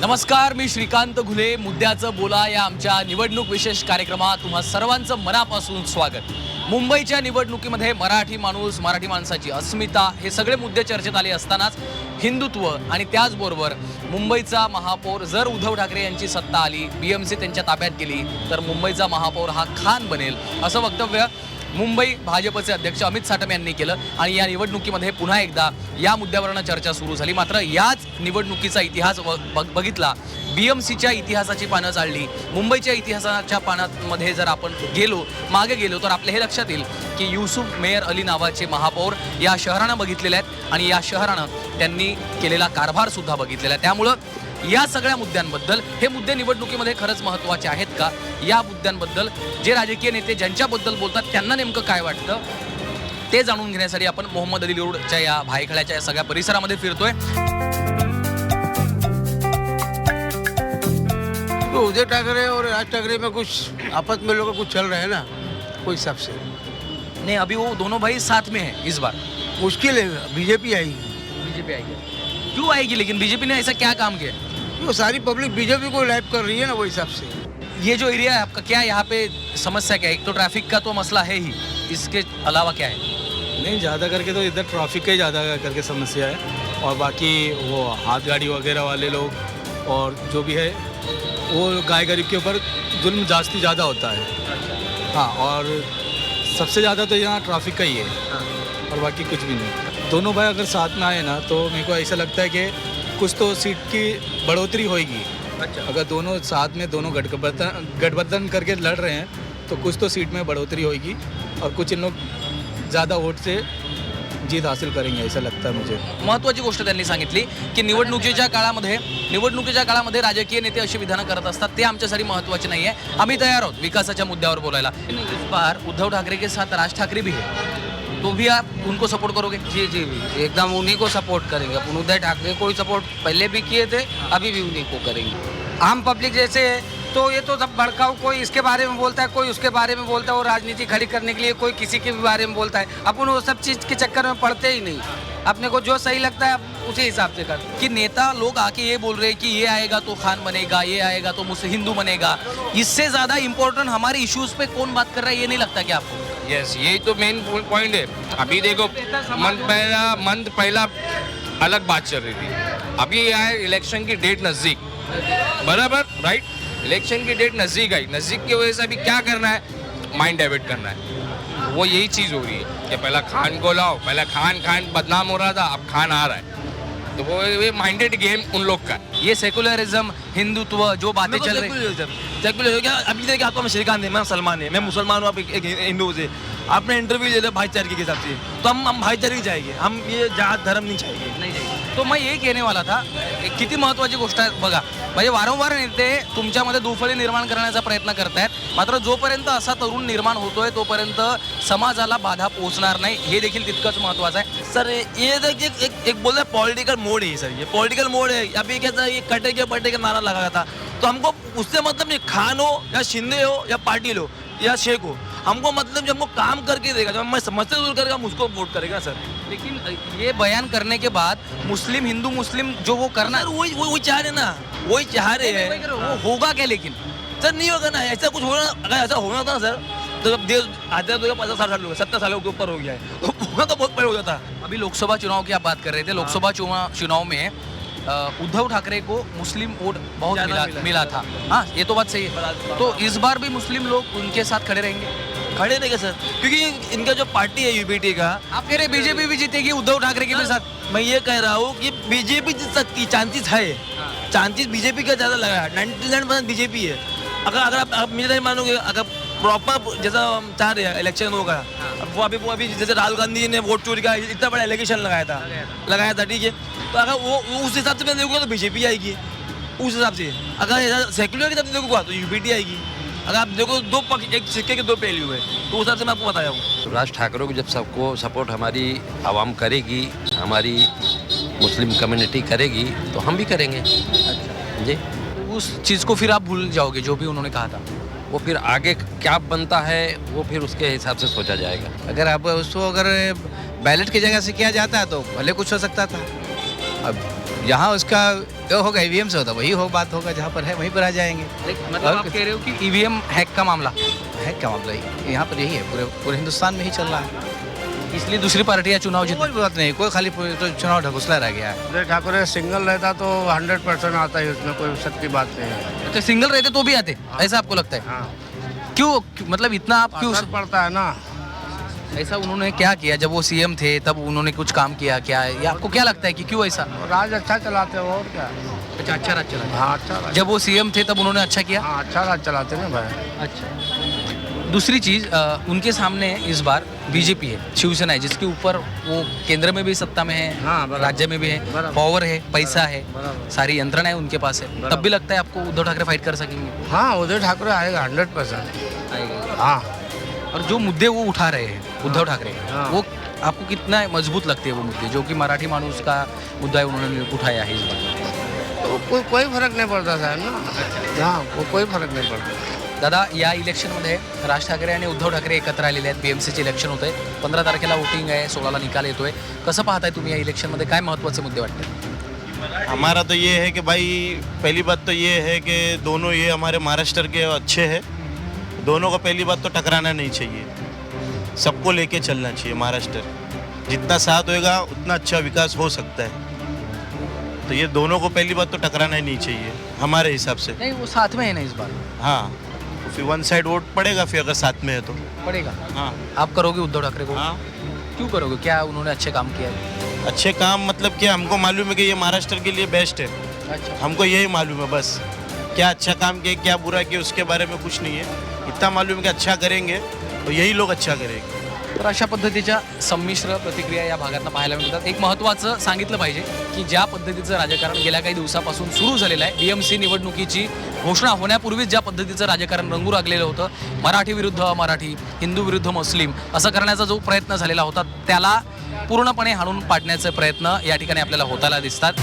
नमस्कार, मी श्रीकांत घुले. मुद्द्याचं बोला या आमच्या निवडणूक विशेष कार्यक्रमात तुम्हा सर्वांचं मनापासून स्वागत. मुंबईच्या निवडणुकीमध्ये मराठी माणूस, मराठी माणसाची अस्मिता हे सगळे मुद्दे चर्चेत आले असतानाच हिंदुत्व आणि त्याचबरोबर मुंबईचा महापौर जर उद्धव ठाकरे यांची सत्ता आली, BMC त्यांच्या ताब्यात गेली तर मुंबईचा महापौर हा खान बनेल असं वक्तव्य मुंबई भाजपचे अध्यक्ष अमित साटम यांनी केलं. आणि या निवडणुकीमध्ये पुन्हा एकदा या मुद्द्यावरनं चर्चा सुरू झाली. मात्र याच निवडणुकीचा इतिहास बघितला, BMCच्या इतिहासाची पानं चालली, मुंबईच्या इतिहासाच्या पानांमध्ये जर आपण मागे गेलो तर आपल्या हे लक्षात येईल की युसुफ मेयर अली नावाचे महापौर या शहरानं बघितलेले आहेत आणि या शहरानं त्यांनी केलेला कारभारसुद्धा बघितलेला आहे. त्यामुळं या सगळ्या मुद्द्यांबद्दल, हे मुद्दे निवडणुकीमध्ये खरंच महत्त्वाचे आहेत का, या मुद्द्यांबद्दल जे राजकीय नेते ज्यांच्याबद्दल बोलतात त्यांना नेमकं काय वाटतं ते जाणून घेण्यासाठी आपण मोहम्मद अली रोडच्या या भायखळ्याच्या या सगळ्या परिसरामध्ये फिरतोय. तो उद्धव ठाकरे और राज ठाकरे में कुछ आपस में लोगों को कुछ चल रहा है ना, कोई हिसाब से नहीं, अभी वो दोनों भाई साथ में हैं इस बार. मुश्किल है. बीजेपी आएगी. बीजेपी आएगी. क्यों आएगी? लेकिन बीजेपी ने ऐसा क्या काम किया? वो सारी पब्लिक बीजेपी को लाइक कर रही है ना, वो हिसाब से. ये जो एरिया है आपका, क्या यहाँ पे समस्या क्या है? एक तो ट्रैफिक का तो मसला है ही, इसके अलावा क्या है? नहीं, ज़्यादा करके तो इधर ट्रैफिक का ही ज़्यादा करके समस्या है. और बाकी वो हाथ गाड़ी वगैरह वाले लोग और जो भी है वो गाय गरीब के ऊपर जुल्म जास्ती ज़्यादा होता है. हाँ, और सबसे ज़्यादा तो यहाँ ट्रैफिक का ही है और बाकी कुछ भी नहीं. दोनों भाई अगर साथ में आए ना तो मेरे को ऐसा लगता है कि कुछ तो सीट की बढ़ोतरी होगी. अच्छा, अगर दोनों साथ में दोनों गठबंधन करके लड़ रहे हैं तो कुछ तो सीट में बढ़ोतरी होगी और कुछ इन लोग ज़्यादा वोट से जीत हासिल करेंगे ऐसा लगता है मुझे. महत्त्वाची गोष्ट त्यांनी सांगितली की निवडणुकीच्या काळामध्ये राजकीय नेते अशी विधानं करत असतात, ते आमच्यासाठी महत्त्वाचे नाही आहे. आम्ही तयार आहोत विकासाच्या मुद्द्यावर बोलायला. इस बार उद्धव ठाकरे के साथ राज ठाकरे भी है, तो भी आप उनको सपोर्ट करोगे? जी जी, एकदम उन्हीं को सपोर्ट करेंगे. अपन उद्धव ठाकरे को ही सपोर्ट पहले भी किए थे, अभी भी उन्हीं को करेंगे. आम पब्लिक जैसे है तो ये तो सब भड़काऊ, कोई इसके बारे में बोलता है, कोई उसके बारे में बोलता है, वो राजनीति खड़ी करने के लिए कोई किसी के भी बारे में बोलता है. अपन वो सब चीज़ के चक्कर में पड़ते ही नहीं. अपने को जो सही लगता है उसी हिसाब से करते. कि नेता लोग आके ये बोल रहे हैं कि ये आएगा तो खान बनेगा, ये आएगा तो मुझसे हिंदू बनेगा, इससे ज़्यादा इम्पोर्टेंट हमारे इश्यूज़ पे कौन बात कर रहा है, ये नहीं लगता क्या आपको? यस, यही तो मेन पॉइंट है. अभी देखो, मंथ पहला अलग बात चल रही थी. अभी आए इलेक्शन की डेट नज़दीक, बराबर राइट. इलेक्शन की डेट नज़दीक आई, नज़दीक की वजह से अभी क्या करना है, माइंड डाइवर्ट करना है. वो यही चीज़ हो रही है कि पहला खान को लाओ, पहला खान बदनाम हो रहा था, अब खान आ रहा है. तो वो माइंडेड गेम उन लोग का. ये सेकुलरिज्म, हिंदुत्व जो बातें चल रही सेकुलर क्या? अभी देखिए, आपको मैं श्रीकांत है, मैं सलमान है, मैं मुसलमान हूँ, आप एक हिंदू से. आपने इंटरव्यू दे दिया भाईचारे के हिसाब से, तो हम भाईचारे की चाहिए. हम ये जात धर्म नहीं चाहिए. तो मैं ये कहने वाला था, किती महत्त्वाची गोष्ट आहे बघा. म्हणजे वारंवार नेते तुमच्यामध्ये दुफळी निर्माण करण्याचा प्रयत्न करतायत, मात्र जोपर्यंत असा तरुण निर्माण होतोय तोपर्यंत समाजाला बाधा पोहोचणार नाही, हे देखील तितकंच महत्त्वाचं आहे. सर ये देखिए, एक बोल रहे पॉलिटिकल मोड है सर, ये पॉलिटिकल मोड है. अभी क्या ये कटे के पटे का नारा लगा था, तो हमको उससे मतलब नहीं, खान हो या शिंदे हो या पाटिल हो या शेख हो, हमको मतलब जो हमको काम करके देगा, जब मैं समस्या दूर करेगा हम उसको वोट करेगा सर. लेकिन ये बयान करने के बाद मुस्लिम, हिंदू मुस्लिम जो वो करना, वही चाह रहे ना, वही चाह रहे हैं. वो होगा क्या? लेकिन सर नहीं होगा ना, ऐसा कुछ होना. अगर ऐसा होना था ना सर, तो जब देश आते तो 50 साल 70 सालों के ऊपर हो गया है, होना तो बहुत पहले हो जाता. अभी लोकसभा चुनाव की आप बात कर रहे थे. लोकसभा चुनाव में उद्धव ठाकरे को मुस्लिम वोट बहुत मिला था. हाँ, ये तो बात सही है. तो इस बार भी मुस्लिम लोग उनके साथ खड़े रहेंगे? खड़े नहीं सर, क्योंकि इनका जो पार्टी है UBT का, आप कह रहे बीजेपी भी जीतेगी उद्धव ठाकरे के भी साथ. मैं ये कह रहा हूँ कि बीजेपी जीत सकती, चांसेस है. चांसेस बीजेपी का ज़्यादा लगा है. 99% बीजेपी है. अगर आप मुझे नहीं मानोगे, अगर प्रॉपर जैसा हम चाह रहे हैं इलेक्शन होगा, वो अभी जैसे राहुल गांधी ने वोट चोरी का इतना बड़ा एलिगेशन लगाया था, ठीक है. तो अगर वो उस हिसाब से मैं देखूँगा तो बीजेपी आएगी. उस हिसाब से अगर सेक्युलर के हिसाब से देखूँगा तो UBT आएगी. अगर आप देखो, दो पक्ष, एक सिक्के के दो पहलू है, तो उस हिसाब से मैं आपको बताया हूँ. राज ठाकरे को जब सबको सपोर्ट हमारी आवाम करेगी, हमारी मुस्लिम कम्युनिटी करेगी, तो हम भी करेंगे. अच्छा जी. उस चीज़ को फिर आप भूल जाओगे जो भी उन्होंने कहा था? वो फिर आगे क्या बनता है वो फिर उसके हिसाब से सोचा जाएगा. अगर अब उसको अगर बैलेट की जगह से किया जाता है तो भले कुछ हो सकता था. अब यहाँ उसका जो होगा ईवीएम से होता वही हो बात होगा, जहाँ पर है वहीं पर आ जाएंगे। मतलब आप कह रहे हो कि ईवीएम हैक का मामला है क्या मामला, यहाँ पर यही है, पूरे पूरे हिंदुस्तान में ही चल रहा है। इसलिए दूसरी पार्टियां चुनाव जीत कोई बात नहीं, कोई खाली तो चुनाव ढकोसला रह गया है। उदय ठाकरे सिंगल रहता तो 100% आता ही, उसमें कोई शक की बात नहीं है। तो सिंगल रहते तो भी आते, ऐसा आपको लगता है? हाँ, क्यों मतलब इतना आप क्यों असर पड़ता है ना। ऐसा उन्होंने क्या किया जब वो सीएम थे, तब उन्होंने कुछ काम किया क्या, या आपको क्या लगता है कि क्यों ऐसा? राज अच्छा चलाते हो और क्या। अच्छा, अच्छा राज चला। हाँ, अच्छा राज। जब वो सीएम थे तब उन्होंने अच्छा किया। हाँ, अच्छा राज चलाते ना भाई। अच्छा, दूसरी चीज उनके सामने इस बार बीजेपी है, शिवसेना है, जिसके ऊपर वो केंद्र में भी सत्ता में है, हाँ, बराबर। राज्य में भी है, बराबर। पावर है, पैसा है, बराबर। सारी यंत्रणा है उनके पास है, तब भी लगता है आपको उद्धव ठाकरे फाइट कर सकेंगे? हाँ, उदय ठाकरे आएगा 100%। हाँ, और जो मुद्दे वो उठा रहे हैं उद्धव ठाकरे, हाँ। वो आपको कितना मजबूत लगते हैं वो मुद्दे, जो कि मराठी माणूस का मुद्दा है, उन्होंने उठाया है इस बार? तो कोई फरक नहीं पड़ता साहेब ना। हाँ, कोई फरक नहीं पड़ता। दादा, या इलेक्शनमध्ये राज ठाकरे आणि उद्धव ठाकरे एकत्र आलेले आहेत. बीएमसीचे इलेक्शन होत आहे, 15 तारखेला वोटिंग आहे, 16ला निकाल येतोय. कसं पाहताय तुम्ही या इलेक्शनमध्ये, काय महत्त्वाचे मुद्दे वाटतात? हमारा तो ये है कि भाई पहली बात तो ये है कि दोनों ये हमारे महाराष्ट्र के अच्छे हैं, दोनों को पहली बात तो टकराना नहीं चाहिए, सबको लेके चलना चाहिए। महाराष्ट्र जितना साथ होएगा उतना अच्छा विकास हो सकता है, तो ये दोनों को पहली बात तो टकराना ही नहीं चाहिए हमारे हिसाब से। नहीं, वो साथ में है ना इस बार, हाँ, तो फिर वन साइड वोट पड़ेगा फिर अगर साथ में है तो। पड़ेगा। हाँ आप करोगे उद्धव ठाकरे को? हाँ, क्यों करोगे, क्या उन्होंने अच्छे काम किया है? अच्छे काम मतलब कि हमको मालूम है कि ये महाराष्ट्र के लिए बेस्ट है, अच्छा, हमको यही मालूम है बस। क्या अच्छा काम किया क्या बुरा किया उसके बारे में कुछ नहीं है, इतना मालूम है कि अच्छा करेंगे तो यही लोग अच्छा करेंगे। तर अशा पद्धतीच्या संमिश्र प्रतिक्रिया या भागातनं पाहायला मिळतात. एक महत्त्वाचं सांगितलं पाहिजे की ज्या पद्धतीचं राजकारण गेल्या काही दिवसापासून सुरू झालेलं आहे, बीएमसी निवडणुकीची घोषणा होण्यापूर्वीच ज्या पद्धतीचं राजकारण रंगू लागलेलं होतं, मराठी विरुद्ध अमराठी, हिंदू विरुद्ध मुस्लिम असं करण्याचा जो प्रयत्न झालेला होता, त्याला पूर्णपणे हाणून पाडण्याचे प्रयत्न या ठिकाणी आपल्याला होताना दिसतात.